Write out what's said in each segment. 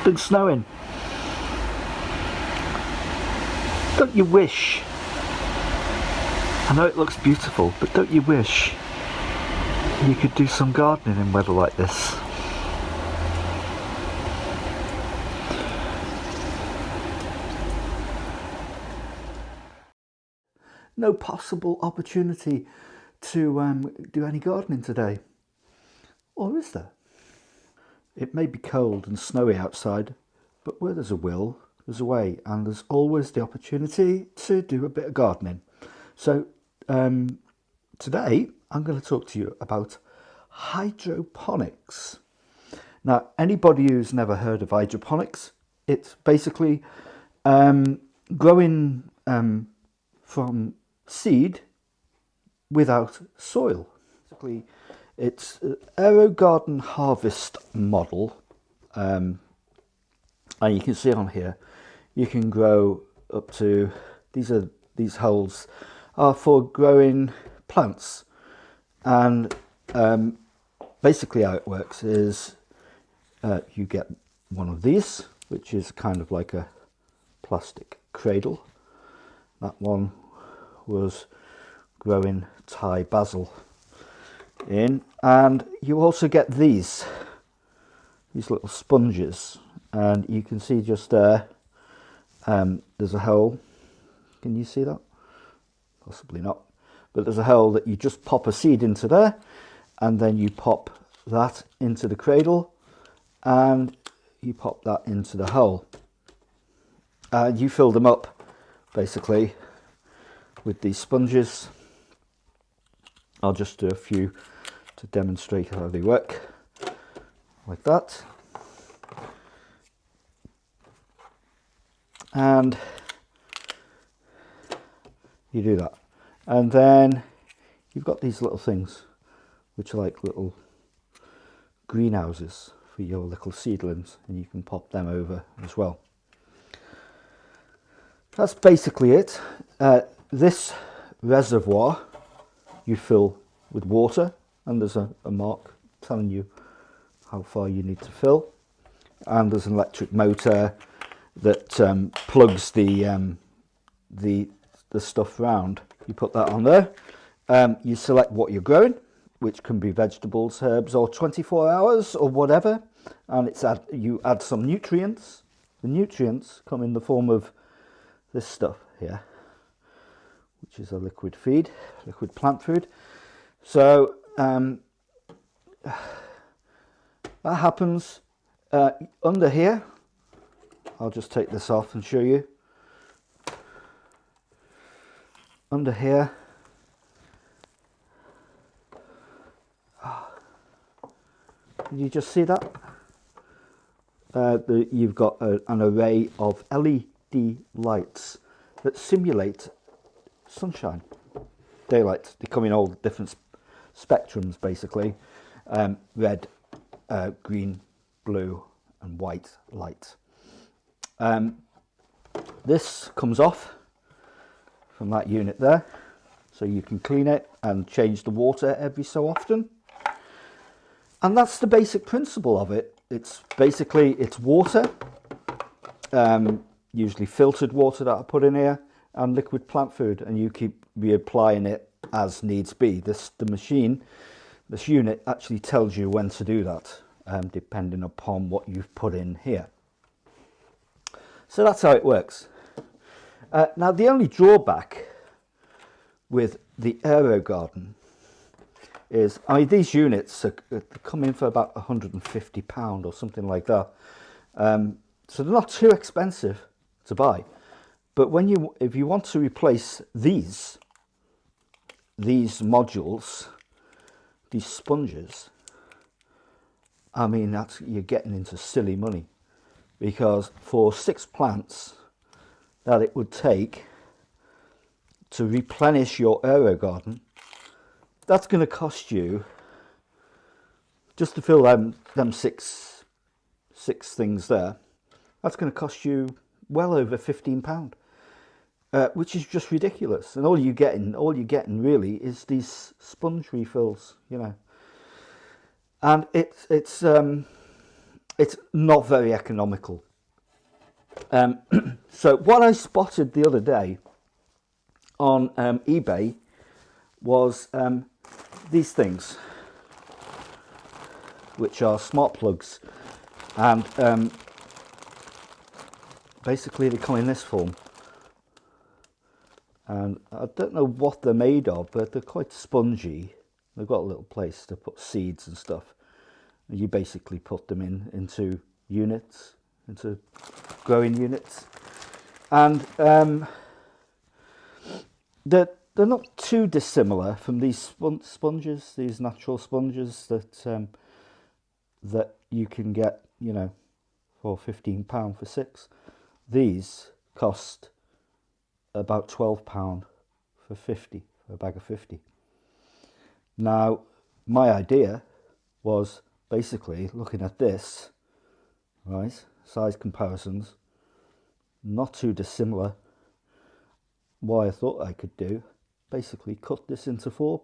been snowing. Don't you wish? I know it looks beautiful, but don't you wish you could do some gardening in weather like this? No possible opportunity to do any gardening today. Or is there? It may be cold and snowy outside, but where there's a will, there's a way, and there's always the opportunity to do a bit of gardening. So today I'm going to talk to you about hydroponics. Now, anybody who's never heard of hydroponics, it's basically growing from seed without soil. Basically, it's an aero garden harvest model, and you can see on here you can grow up to these holes are for growing plants, and basically how it works is you get one of these, which is kind of like a plastic cradle. That one was growing Thai basil in, and you also get these little sponges, and you can see just there there's a hole. Can you see that? Possibly not, but there's a hole that you just pop a seed into there, and then you pop that into the cradle and you pop that into the hole, and you fill them up basically with these sponges. I'll just do a few to demonstrate how they work, like that. And you do that, and then you've got these little things which are like little greenhouses for your little seedlings, and you can pop them over as well. That's basically it. This reservoir you fill with water, and there's a mark telling you how far you need to fill, and there's an electric motor that plugs the stuff round. You put that on there. You select what you're growing, which can be vegetables, herbs, or 24 hours or whatever, and you add some nutrients. The nutrients come in the form of this stuff here, which is a liquid plant food. So that happens under here. I'll just take this off and show you. Under here, did you just see that? You've got an array of LED lights that simulate sunshine, daylight. They come in all different spectrums, basically. Red, green, blue and white light. This comes off from that unit there, so you can clean it and change the water every so often. And that's the basic principle of it. It's water, usually filtered water that I put in here, and liquid plant food, and you keep reapplying it as needs be. This unit actually tells you when to do that, depending upon what you've put in here. So that's how it works. Now, the only drawback with the aero garden is, these units come in for about £150 or something like that. So they're not too expensive to buy. But if you want to replace these modules, these sponges, you're getting into silly money, because for 6 plants that it would take to replenish your aero garden, that's going to cost you, just to fill them six things there, that's going to cost you well over £15, which is just ridiculous. And all you're getting really is these sponge refills, you know. And it's it's not very economical. So what I spotted the other day on eBay was these things, which are smart plugs, and basically they come in this form, and I don't know what they're made of, but they're quite spongy. They've got a little place to put seeds and stuff. You basically put them into units, into growing units, and they're not too dissimilar from these sponges, these natural sponges that you can get, you know, for £15 for 6. These cost about £12 for 50, for a bag of 50. Now, my idea was basically looking at this, right, size comparisons, not too dissimilar. What I thought I could do, basically cut this into four.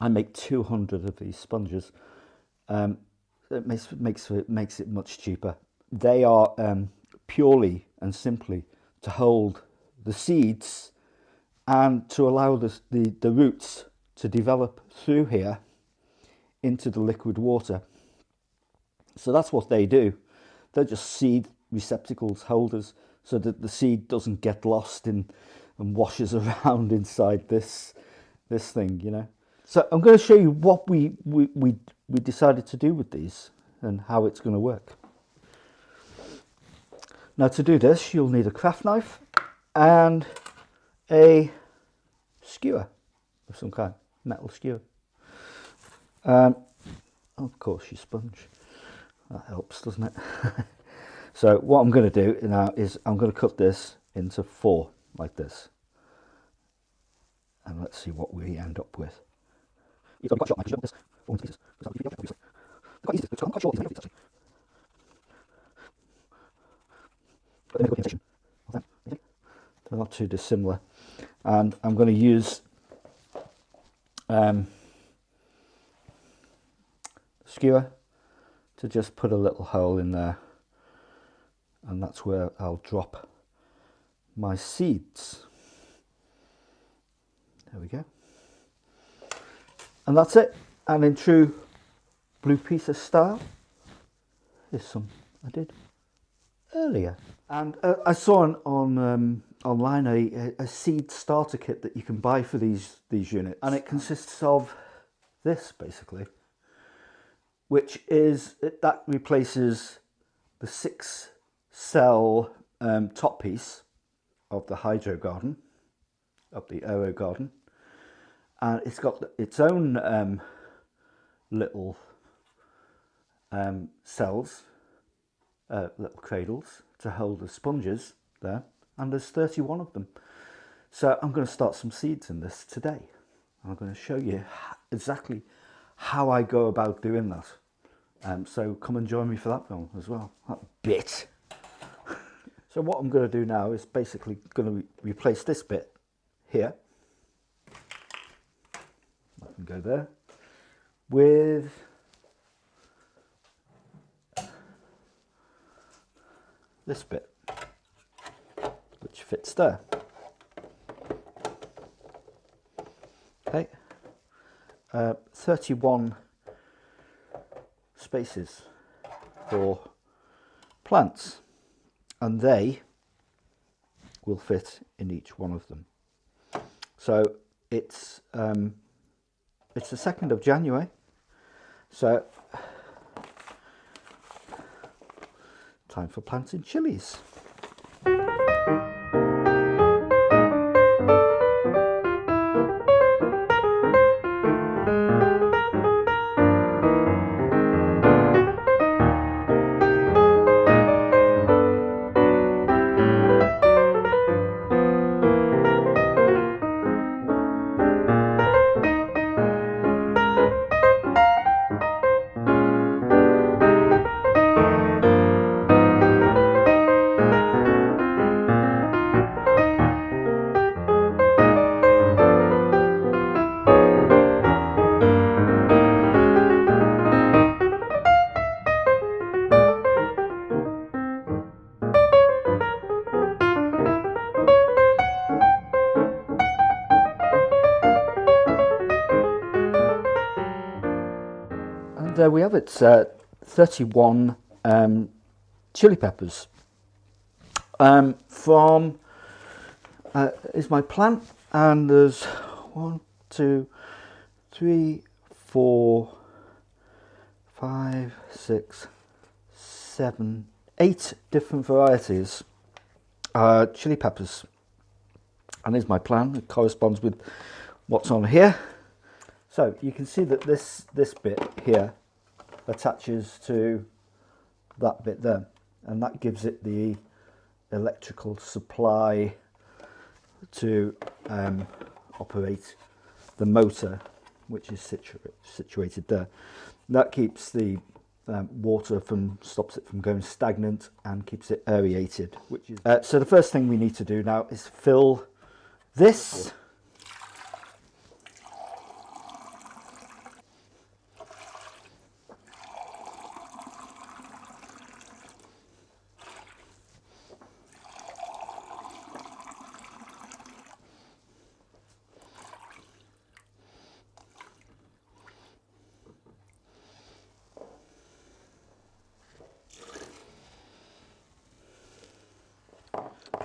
I make 200 of these sponges. It makes it much cheaper. They are purely and simply to hold the seeds and to allow the roots to develop through here into the liquid water. So that's what they do. They're just seed receptacles, holders, so that the seed doesn't get lost and washes around inside this thing, you know. So I'm going to show you what we decided to do with these and how it's going to work. Now, to do this, you'll need a craft knife and a skewer of some kind, metal skewer. Of course, your sponge. That helps, doesn't it? So what I'm going to do now is I'm going to cut this into 4 like this, and let's see what we end up with. You've got to be quite sharp, this fall into pieces. They're quite easy. I'm quite sure these are actually. But they're in a good position. They're not too dissimilar, and I'm going to use skewer to just put a little hole in there, and that's where I'll drop my seeds. There we go. And that's it. And in true Blue Pizza style, here's some I did earlier. And I saw on online a seed starter kit that you can buy for these units, and it consists of this basically, which is that replaces the 6-cell top piece of the Hydro Garden, of the Aero Garden, and it's got its own little cells, little cradles to hold the sponges there, and there's 31 of them. So I'm going to start some seeds in this today. I'm going to show you exactly how I go about doing that. So come and join me for that film as well, that bit. So what I'm going to do now is basically going to replace this bit here, I can go there, with this bit, which fits there. Okay, 31 spaces for plants, and they will fit in each one of them. So it's the 2nd of January, so time for planting chilies. there we have it, 31 chili peppers from is my plant, and there's 1, 2, 3, 4, 5, 6, 7, 8 different varieties chili peppers, and here's my plan. It corresponds with what's on here. So you can see that this bit here attaches to that bit there, and that gives it the electrical supply to operate the motor, which is situated there. That keeps the water stops it from going stagnant and keeps it aerated, which is so the first thing we need to do now is fill this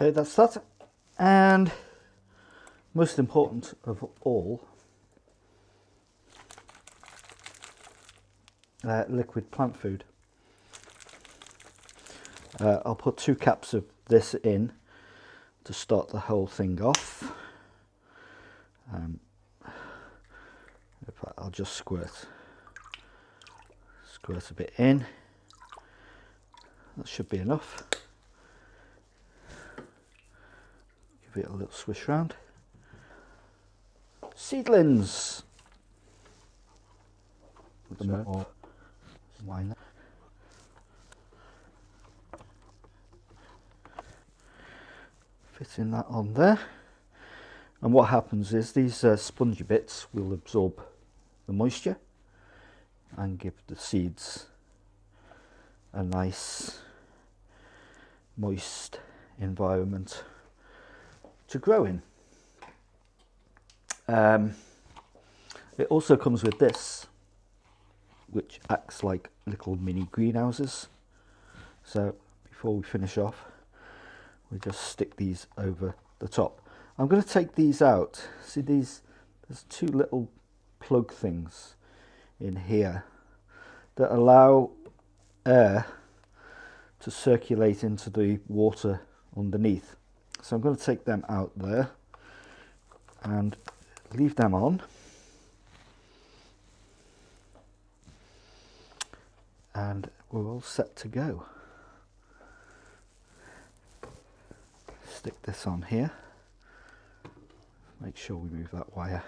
okay, that's that. And most important of all, liquid plant food. I'll put 2 caps of this in to start the whole thing off. In fact, I'll just squirt a bit in. That should be enough. Give it a little swish round. Seedlings. Or wine. Fitting that on there, and what happens is these spongy bits will absorb the moisture and give the seeds a nice moist environment to grow in. It also comes with this, which acts like little mini greenhouses. So before we finish off, we just stick these over the top. I'm going to take these out. See these, there's 2 little plug things in here that allow air to circulate into the water underneath. So I'm going to take them out there and leave them on. And we're all set to go. Stick this on here. Make sure we move that wire.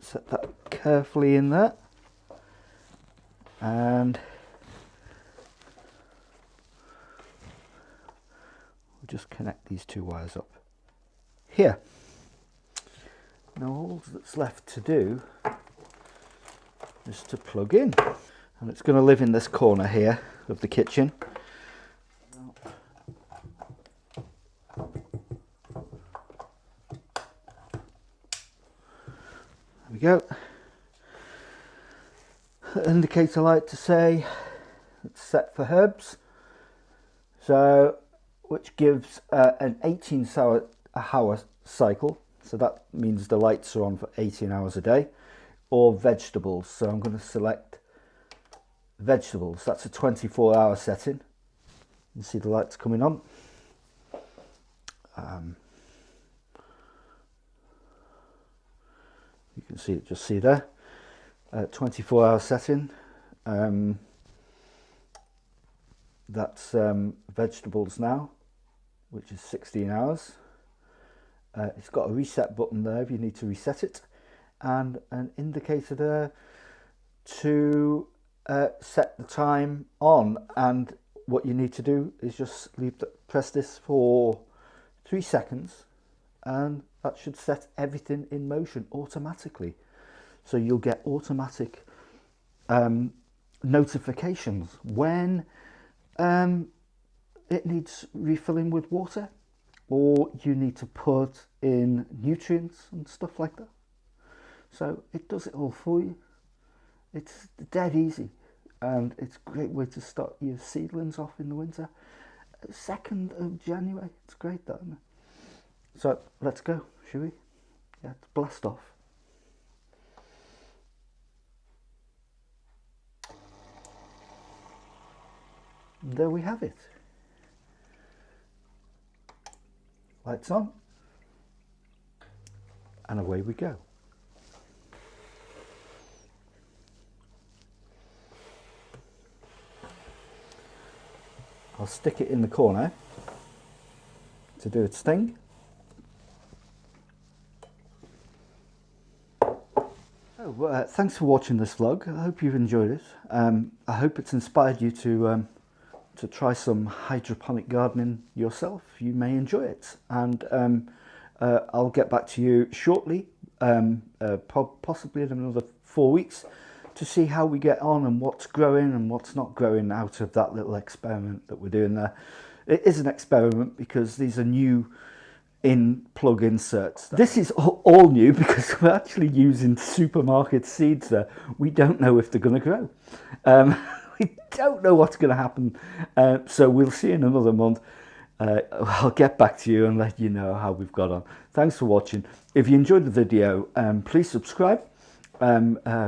Set that carefully in there. And we'll just connect these 2 wires up here. Now all that's left to do is to plug in, and it's going to live in this corner here of the kitchen. There we go. Indicator light to say it's set for herbs, so which gives an 18-hour cycle. So that means the lights are on for 18 hours a day. Or vegetables, so I'm going to select vegetables. That's a 24-hour setting. You see the lights coming on. You can see it, just see there. 24-hour setting. That's vegetables now, which is 16 hours. It's got a reset button there if you need to reset it, and an indicator there to set the time on. And what you need to do is just press this for 3 seconds, and that should set everything in motion automatically. So you'll get automatic notifications when it needs refilling with water, or you need to put in nutrients and stuff like that. So it does it all for you. It's dead easy, and it's a great way to start your seedlings off in the winter. 2nd of January, it's great that, isn't it? So let's go, shall we? Yeah, let's blast off. And there we have it. Lights on, and away we go. I'll stick it in the corner to do its thing. Thanks for watching this vlog. I hope you've enjoyed it. I hope it's inspired you to try some hydroponic gardening yourself. You may enjoy it, and I'll get back to you shortly, possibly in another 4 weeks, to see how we get on and what's growing and what's not growing out of that little experiment that we're doing there. It is an experiment because these are new plug inserts. This is all new because we're actually using supermarket seeds there. We don't know if they're going to grow. We don't know what's going to happen. So we'll see in another month. I'll get back to you and let you know how we've got on. Thanks for watching. If you enjoyed the video, please subscribe.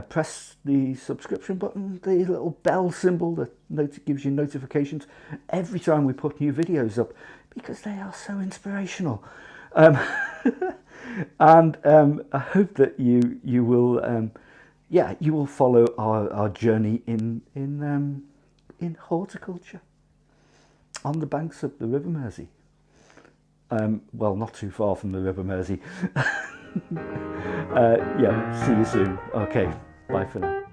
Press the subscription button, the little bell symbol that gives you notifications every time we put new videos up, because they are so inspirational. And I hope that you will you will follow our journey in horticulture on the banks of the River Mersey. Well, not too far from the River Mersey. Yeah, see you soon. Okay, bye for now.